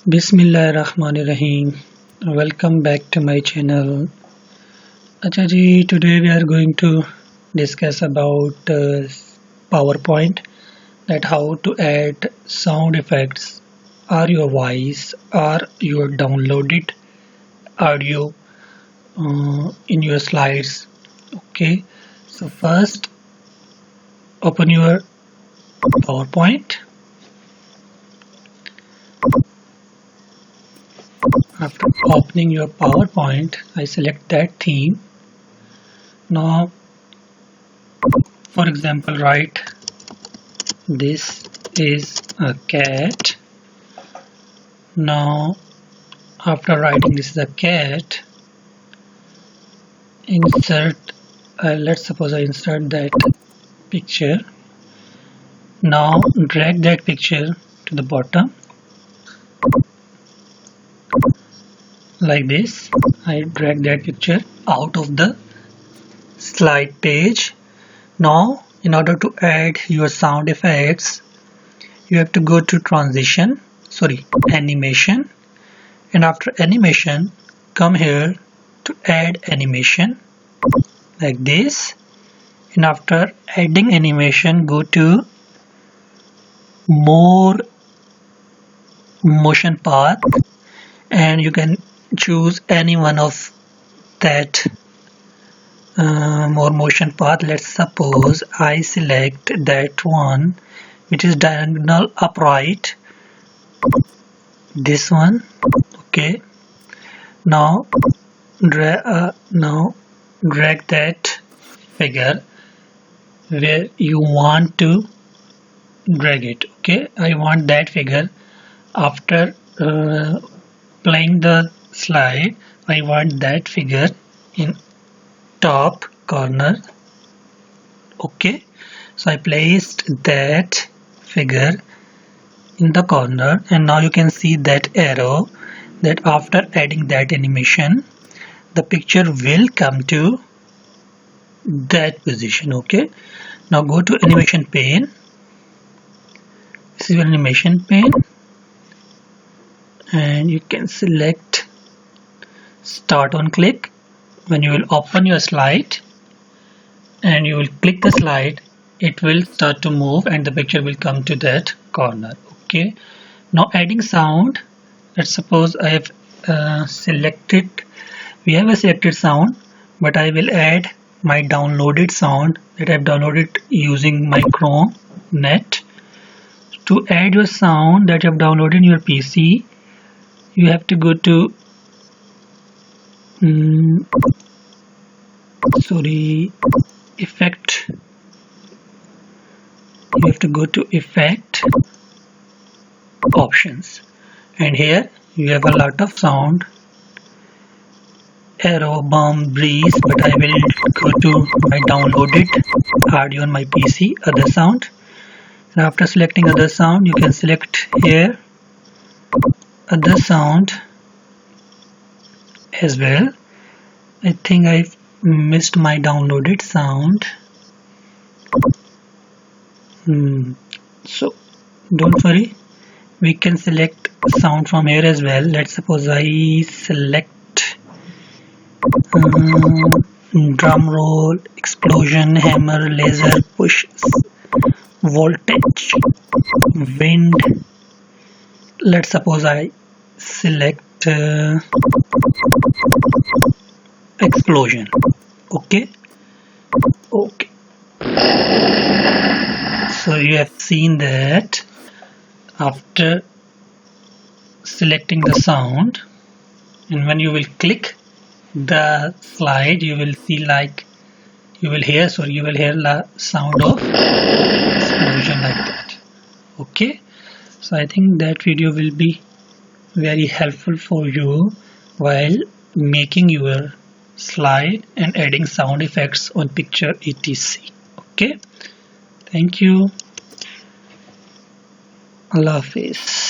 Bismillahirrahmanirrahim. Welcome back to my channel. Acha ji, today we are going to discuss about PowerPoint, that how to add sound effects or your voice or your downloaded audio in your slides. Okay, so first open your PowerPoint. After opening your PowerPoint, I select that theme. Now, for example, write this is a cat. Now, after writing this is a cat, insert, let's suppose I insert that picture. Now, drag that picture to the bottom. Like this, I drag that picture out of the slide page. Now, in order to add your sound effects, you have to go to animation, and after animation, come here to add animation like this, and after adding animation, go to more motion path, and you can choose any one of that more motion path. Let's suppose I select that one which is diagonal upright, this one. Okay, now drag that figure where you want to drag it. Okay, I want that figure after playing the slide. I want that figure in top corner. Okay, so I placed that figure in the corner, and now you can see that arrow, that after adding that animation the picture will come to that position. Okay, now go to animation pane. This is your animation pane, and you can select start on click. When you will open your slide and you will click the slide, it will start to move and the picture will come to that corner. Okay, now adding sound. Let's suppose I have we have a selected sound, but I will add my downloaded sound that I have downloaded using my Chrome net. To add your sound that you have downloaded in your PC, you have to go to effect. You have to go to effect options, and here you have a lot of sound, arrow, bump, breeze, but I will go to my downloaded audio on my PC, other sound. And after selecting other sound, you can select here other sound as well. I think I've missed my downloaded sound. So don't worry, we can select sound from here as well. Let's suppose I select drum roll, explosion, hammer, laser, push, voltage, wind. Let's suppose I select explosion. Okay, so you have seen that after selecting the sound, and when you will click the slide, you will see like you will hear the sound of explosion like that. Okay, so I think that video will be very helpful for you while making your slide and adding sound effects on picture etc. Okay, thank you. Allah Hafiz.